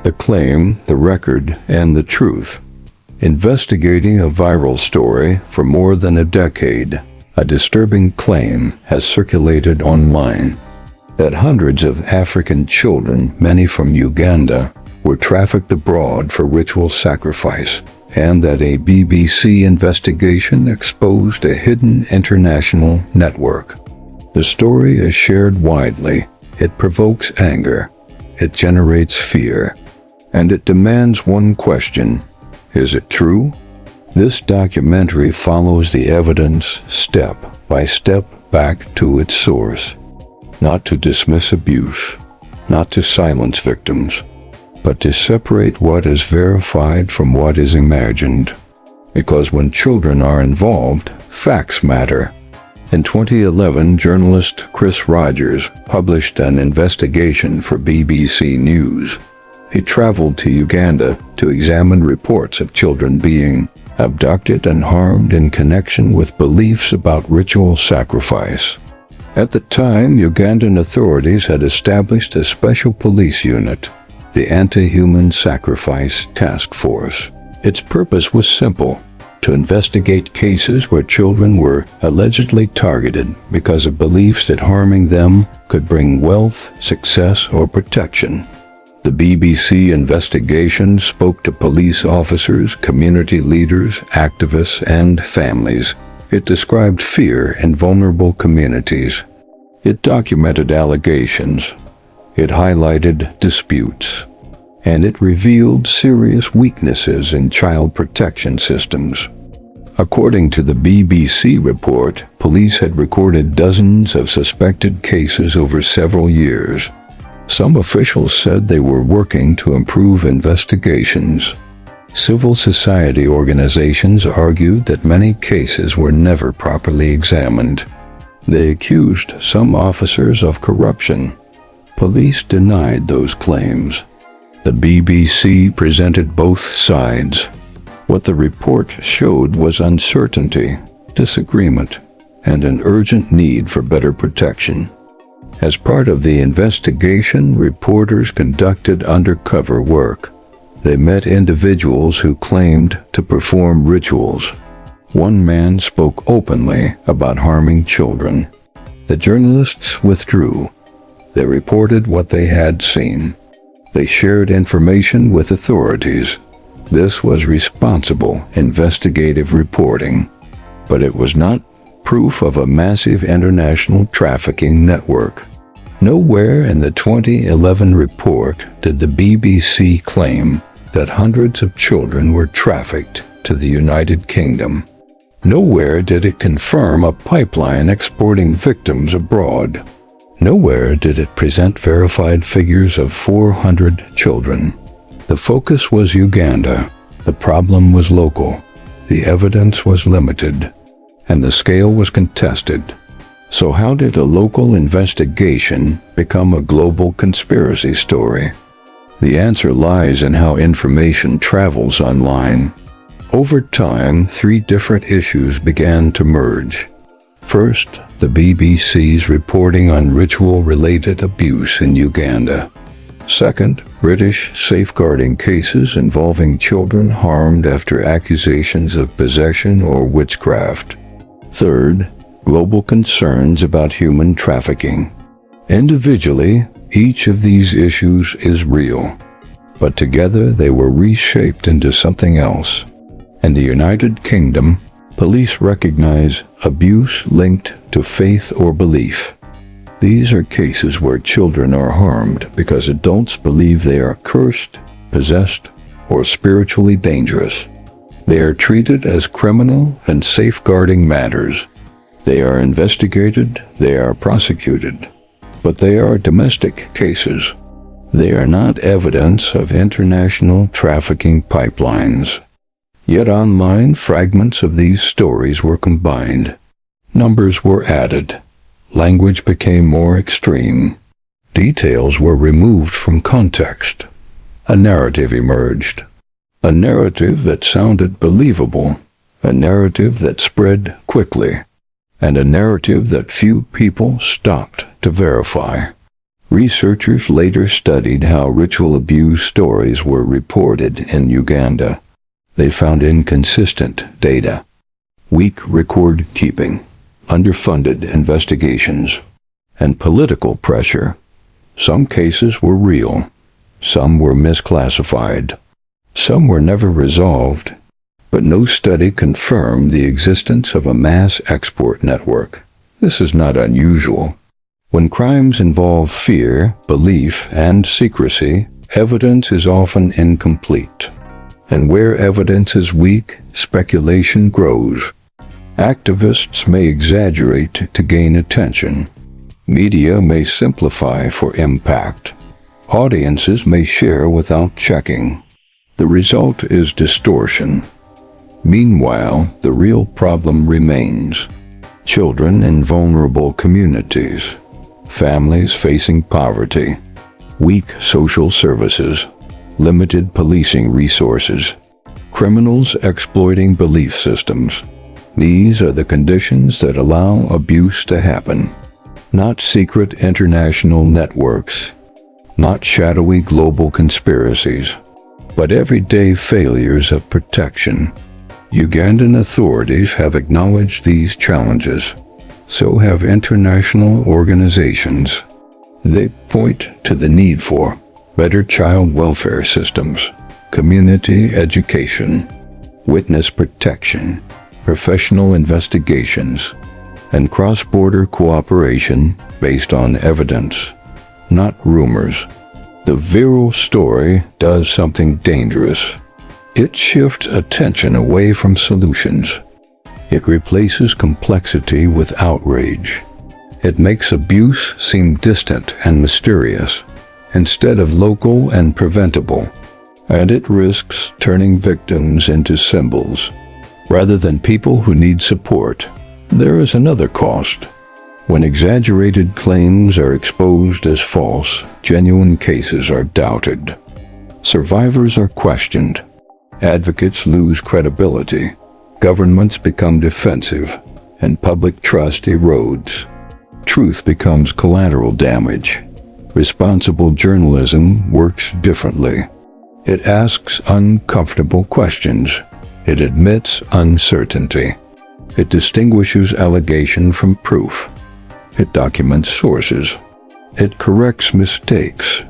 The claim, the record, and the truth. Investigating a viral story for more than a decade, a disturbing claim has circulated online that hundreds of African children, many from Uganda, were trafficked abroad for ritual sacrifice, and that a BBC investigation exposed a hidden international network. The story is shared widely. It provokes anger. It generates fear. And it demands one question: is it true? This documentary follows the evidence step by step back to its source. Not to dismiss abuse, not to silence victims, but to separate what is verified from what is imagined. Because when children are involved, facts matter. In 2011, journalist Chris Rogers published an investigation for BBC News. He traveled to Uganda to examine reports of children being abducted and harmed in connection with beliefs about ritual sacrifice. At the time, Ugandan authorities had established a special police unit, the Anti-Human Sacrifice Task Force. Its purpose was simple: to investigate cases where children were allegedly targeted because of beliefs that harming them could bring wealth, success, or protection. The BBC investigation spoke to police officers, community leaders, activists, and families. It described fear in vulnerable communities. It documented allegations. It highlighted disputes. And it revealed serious weaknesses in child protection systems. According to the BBC report, police had recorded dozens of suspected cases over several years. Some officials said they were working to improve investigations. Civil society organizations argued that many cases were never properly examined. They accused some officers of corruption. Police denied those claims. The BBC presented both sides. What the report showed was uncertainty, disagreement, and an urgent need for better protection. As part of the investigation, reporters conducted undercover work. They met individuals who claimed to perform rituals. One man spoke openly about harming children. The journalists withdrew. They reported what they had seen. They shared information with authorities. This was responsible investigative reporting. But it was not proof of a massive international trafficking network. Nowhere in the 2011 report did the BBC claim that hundreds of children were trafficked to the United Kingdom. Nowhere did it confirm a pipeline exporting victims abroad. Nowhere did it present verified figures of 400 children. The focus was Uganda. The problem was local. The evidence was limited. And the scale was contested. So how did a local investigation become a global conspiracy story? The answer lies in how information travels online. Over time, three different issues began to merge. First, the BBC's reporting on ritual-related abuse in Uganda. Second, British safeguarding cases involving children harmed after accusations of possession or witchcraft. Third, global concerns about human trafficking. Individually, each of these issues is real, but together they were reshaped into something else. In the United Kingdom, police recognize abuse linked to faith or belief. These are cases where children are harmed because adults believe they are cursed, possessed, or spiritually dangerous. They are treated as criminal and safeguarding matters. They are investigated, they are prosecuted. But they are domestic cases. They are not evidence of international trafficking pipelines. Yet online, fragments of these stories were combined. Numbers were added. Language became more extreme. Details were removed from context. A narrative emerged. A narrative that sounded believable. A narrative that spread quickly. And a narrative that few people stopped to verify. Researchers later studied how ritual abuse stories were reported in Uganda. They found inconsistent data, weak record keeping, underfunded investigations, and political pressure. Some cases were real, some were misclassified, some were never resolved, but no study confirmed the existence of a mass export network. This is not unusual. When crimes involve fear, belief, and secrecy, evidence is often incomplete. And where evidence is weak, speculation grows. Activists may exaggerate to gain attention. Media may simplify for impact. Audiences may share without checking. The result is distortion. Meanwhile, the real problem remains. Children in vulnerable communities, families facing poverty, weak social services, limited policing resources, criminals exploiting belief systems. These are the conditions that allow abuse to happen. Not secret international networks, not shadowy global conspiracies, but everyday failures of protection. Ugandan authorities have acknowledged these challenges. So have international organizations. They point to the need for better child welfare systems, community education, witness protection, professional investigations, and cross-border cooperation based on evidence, not rumors. The viral story does something dangerous. It shifts attention away from solutions. It replaces complexity with outrage. It makes abuse seem distant and mysterious, instead of local and preventable. And it risks turning victims into symbols, rather than people who need support. There is another cost. When exaggerated claims are exposed as false, genuine cases are doubted. Survivors are questioned. Advocates lose credibility. Governments become defensive, and public trust erodes. Truth becomes collateral damage. Responsible journalism works differently. It asks uncomfortable questions. It admits uncertainty. It distinguishes allegation from proof. It documents sources. It corrects mistakes.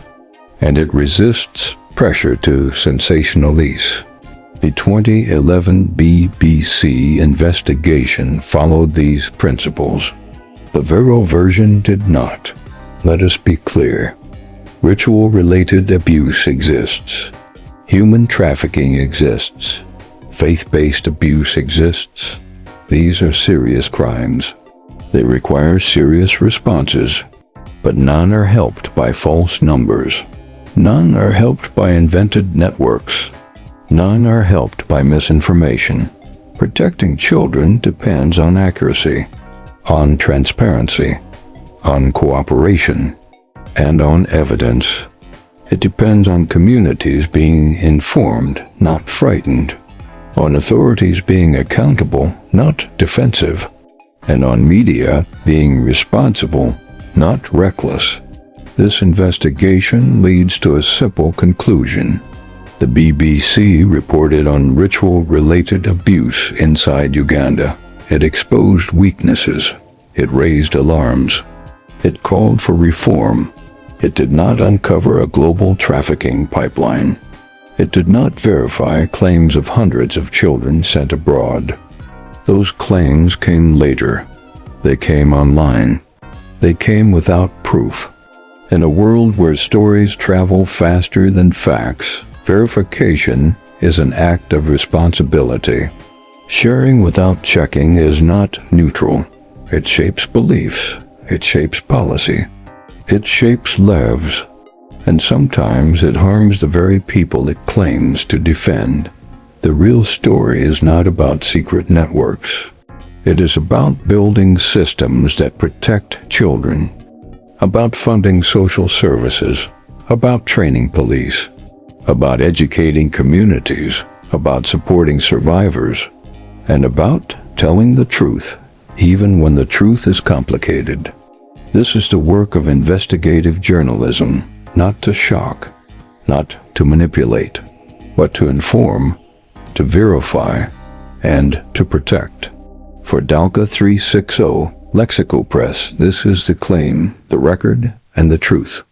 And it resists pressure to sensationalize. The 2011 BBC investigation followed these principles. The viral version did not. Let us be clear. Ritual-related abuse exists. Human trafficking exists. Faith-based abuse exists. These are serious crimes. They require serious responses, but none are helped by false numbers. None are helped by invented networks. None are helped by misinformation. Protecting children depends on accuracy, on transparency, on cooperation, and on evidence. It depends on communities being informed, not frightened, on authorities being accountable, not defensive, and on media being responsible, not reckless. This investigation leads to a simple conclusion. The BBC reported on ritual-related abuse inside Uganda. It exposed weaknesses. It raised alarms. It called for reform. It did not uncover a global trafficking pipeline. It did not verify claims of hundreds of children sent abroad. Those claims came later. They came online. They came without proof. In a world where stories travel faster than facts, verification is an act of responsibility. Sharing without checking is not neutral. It shapes beliefs. It shapes policy. It shapes lives. And sometimes it harms the very people it claims to defend. The real story is not about secret networks. It is about building systems that protect children, about funding social services, about training police, about educating communities, about supporting survivors, and about telling the truth, even when the truth is complicated. This is the work of investigative journalism, not to shock, not to manipulate, but to inform, to verify, and to protect. For Dalka 360 Lexical Press, this is the claim, the record, and the truth.